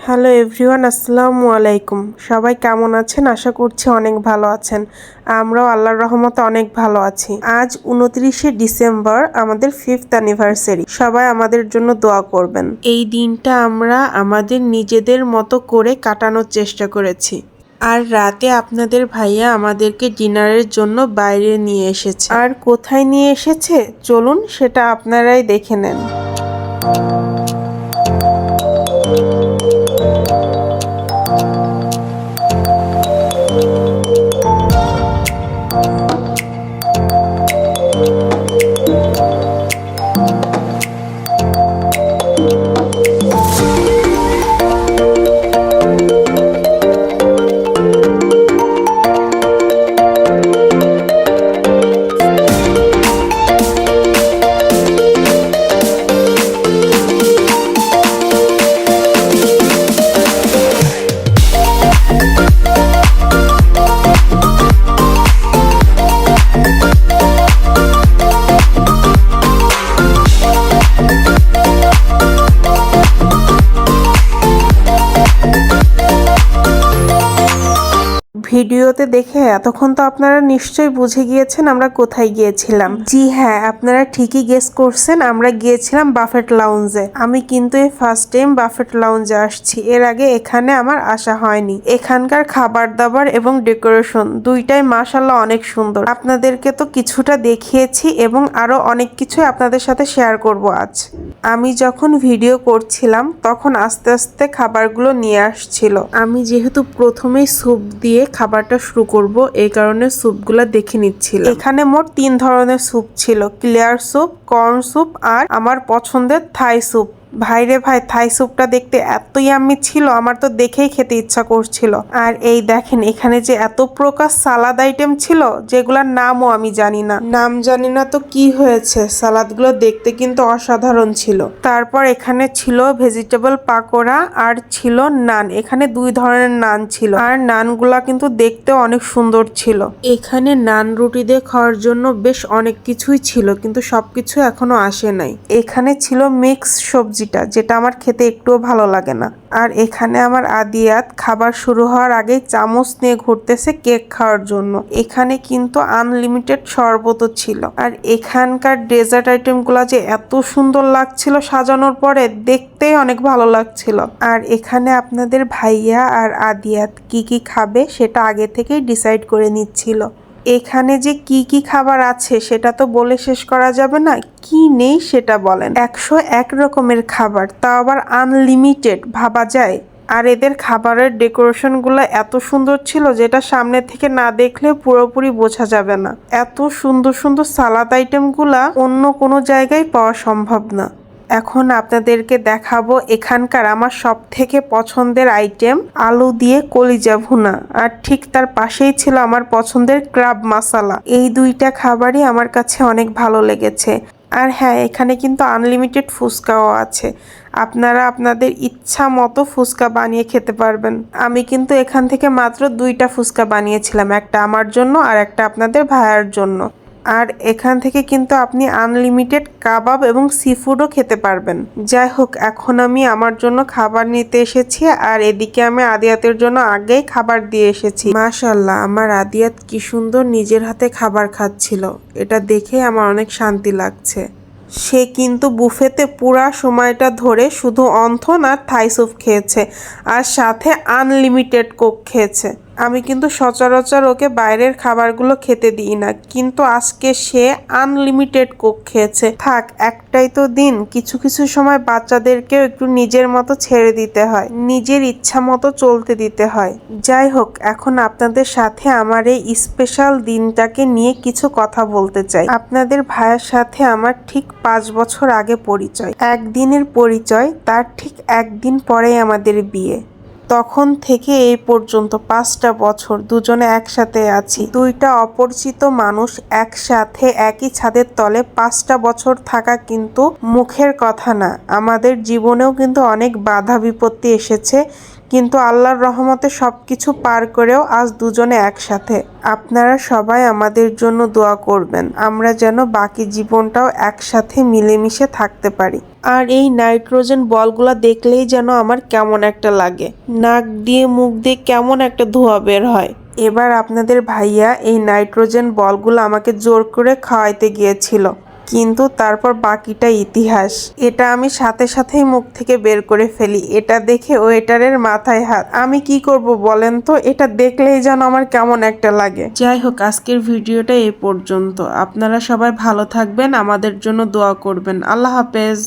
Hello everyone, আসসালামু আলাইকুম। সবাই কেমন আছেন? আশা করছি অনেক ভালো আছেন। আমরাও আল্লাহর রহমতে অনেক ভালো আছি। আজ 29শে ডিসেম্বর, আমাদের 5th অ্যানিভার্সারি। সবাই আমাদের জন্য দোয়া করবেন। এই দিনটা আমরা আমাদের নিজেদের মতো করে কাটানোর চেষ্টা করেছি। আর রাতে আপনাদের ভাইয়া আমাদেরকে ডিনারের জন্য বাইরে নিয়ে এসেছে। আর কোথায় নিয়ে এসেছে চলুন সেটা আপনারাই দেখে নেন। ভিডিওতে দেখে এতক্ষণ তো আপনারা নিশ্চয়ই বুঝে গিয়েছেন আমরা কোথায় গিয়েছিলাম। জি হ্যাঁ, আপনারা ঠিকই গেস করছেন, আমরা গিয়েছিলাম বাফেট লাউঞ্জে। আমি কিন্তু এই ফার্স্ট টাইম বাফেট লাউঞ্জে আসছি, এর আগে এখানে আমার আসা হয়নি। এখানকার খাবার দাবার এবং ডেকোরেশন দুইটাই মাশাআল্লাহ অনেক সুন্দর। আপনাদেরকে তো কিছুটা দেখিয়েছি এবং আরো অনেক কিছুই আপনাদের সাথে শেয়ার করব আজ। আমি যখন ভিডিও করছিলাম তখন আস্তে আস্তে খাবারগুলো নিয়ে আসছিল। আমি যেহেতু প্রথমেই স্যুপ দিয়ে খাবারটা শুরু করব, এই কারণে স্যুপগুলো দেখে নিচ্ছিল। এখানে মোট 3 ধরনের স্যুপ ছিল: ক্লিয়ার স্যুপ, কর্ন স্যুপ আর আমার পছন্দের থাই স্যুপ। ভাইরে ভাই, থাই স্যুপটা দেখতে এত ইয়াম্মি ছিল, আমার তো দেখেই খেতে ইচ্ছা করছিল। আর এই দেখেন, এখানে যে এত প্রকার সালাদ আইটেম ছিল যেগুলোর নামও আমি জানি না। নাম জানি না তো কি হয়েছে, সালাদগুলো দেখতে কিন্তু অসাধারণ ছিল। তারপর এখানে ছিল ভেজিটেবল পাকোড়া আর ছিল নান। এখানে 2 ধরনের নান ছিল আর নানগুলা কিন্তু দেখতে অনেক সুন্দর ছিল। এখানে নান রুটি দিয়ে খাওয়ার জন্য বেশ অনেক কিছুই ছিল, কিন্তু সবকিছু এখনো আসে নাই। এখানে ছিল মিক্স সবজিটা, যেটা আমার খেতে একটুও ভালো লাগে না। আর এখানে আমার আদিয়াত খাবার শুরু হওয়ার আগে চামচ নিয়ে ঘুরতেছে কেক খাওয়ার জন্য। এখানে কিন্তু আনলিমিটেড শরবতও ছিল। আর এখানকার ডেজার্ট আইটেমগুলো যে এত সুন্দর লাগছিল সাজানোর পরে, দেখতেই অনেক ভালো লাগছিল। আর এখানে আপনাদের ভাইয়া আর আদিয়াত কি কি খাবে সেটা আগে থেকেই ডিসাইড করে নিচ্ছিল। এখানে যে কি কি খাবার আছে সেটা তো বলে শেষ করা যাবে না। কি নেই সেটা বলেন। 101 রকমের খাবার, তাও আবার আনলিমিটেড, ভাবা যায়। আর এদের খাবারের ডেকোরেশনগুলো এত সুন্দর ছিল যেটা সামনে থেকে না দেখলে পুরোপুরি বোঝা যাবে না। এত সুন্দর সুন্দর সালাদ আইটেমগুলা অন্য কোনো জায়গায় পাওয়া সম্ভব না। এখন আপনাদেরকে দেখাবো এখানকার আমার সব থেকে পছন্দের আইটেম, আলু দিয়ে কলিজা ভুনা। আর ঠিক তার পাশেই ছিল আমার পছন্দের ক্রাব মাসালা। এই দুইটা খাবারই আমার কাছে অনেক ভালো লেগেছে। আর হ্যাঁ, এখানে কিন্তু আনলিমিটেড ফুচকাও আছে। আপনারা আপনাদের ইচ্ছা মতো ফুচকা বানিয়ে খেতে পারবেন। আমি কিন্তু এখান থেকে মাত্র 2টা ফুচকা বানিয়েছিলাম, একটা আমার জন্য আর একটা আপনাদের ভাইয়ার জন্য। আর এখান থেকে কিন্তু আপনি আনলিমিটেড কাবাব এবং সি ফুডও খেতে পারবেন। যাই হোক, এখন আমি আমার জন্য খাবার নিতে এসেছি আর এদিকে আমি আদিয়াতের জন্য আগেই খাবার দিয়ে এসেছি। মাশাআল্লাহ, আমার আদিয়াত কি সুন্দর নিজের হাতে খাবার খাচ্ছিল, এটা দেখে আমার অনেক শান্তি লাগছে। সে কিন্তু বুফেতে পুরা সময়টা ধরে শুধু অন্থন আর থাই স্যুপ খেয়েছে আর সাথে আনলিমিটেড কোক খেয়েছে। আমি কিন্তু সচরাচর ওকে বাইরের খাবারগুলো খেতে দিই না, কিন্তু আজকে সে আনলিমিটেড কোক খেয়েছে। থাক, একটাই তো দিন, কিছু কিছু সময় বাচ্চাদেরকেও একটু নিজের মতো ছেড়ে দিতে হয়, নিজের ইচ্ছা মতো চলতে দিতে হয়। যাই হোক, এখন আপনাদের সাথে আমার এই স্পেশাল দিনটাকে নিয়ে কিছু কথা বলতে চাই। আপনাদের ভাইয়ের সাথে আমার ঠিক 5 বছর আগে পরিচয়। একদিনের পরিচয়, তার ঠিক একদিন পরেই আমাদের বিয়ে। তখন থেকে এই পর্যন্ত 5টা বছর দুজনে একসাথে আছি। 2টা অপরিচিত মানুষ একসাথে একই ছাদের তলে 5টা বছর থাকা কিন্তু মুখের কথা না। আমাদের জীবনেও কিন্তু অনেক বাধা বিপত্তি এসেছে, কিন্তু আল্লাহর রহমতে সবকিছু পার করেও আজ দুজনে একসাথে। আপনারা সবাই আমাদের জন্য দোয়া করবেন, আমরা যেন বাকি জীবনটাও একসাথে মিলেমিশে থাকতে পারি। আর এই নাইট্রোজেন বলগুলা দেখলেই যেন আমার কেমন একটা লাগে, নাক দিয়ে মুখ দিয়ে কেমন একটা ধোঁয়া বের হয়। এবার আপনাদের ভাইয়া এই নাইট্রোজেন বলগুলো আমাকে জোর করে খাওয়াইতে গিয়েছিল, কিন্তু তারপর বাকিটা ইতিহাস। এটা আমি সাথে সাথেই মুখ থেকে বের করে ফেলি। এটা দেখে ওয়েটারের মাথায় হাত। আমি কি করব বলেন তো, এটা দেখলেই যেন আমার কেমন একটা লাগে। যাই হোক, আজকের ভিডিওটা এই পর্যন্ত। আপনারা সবাই ভালো থাকবেন, আমাদের জন্য দোয়া করবেন। আল্লাহ হাফেজ।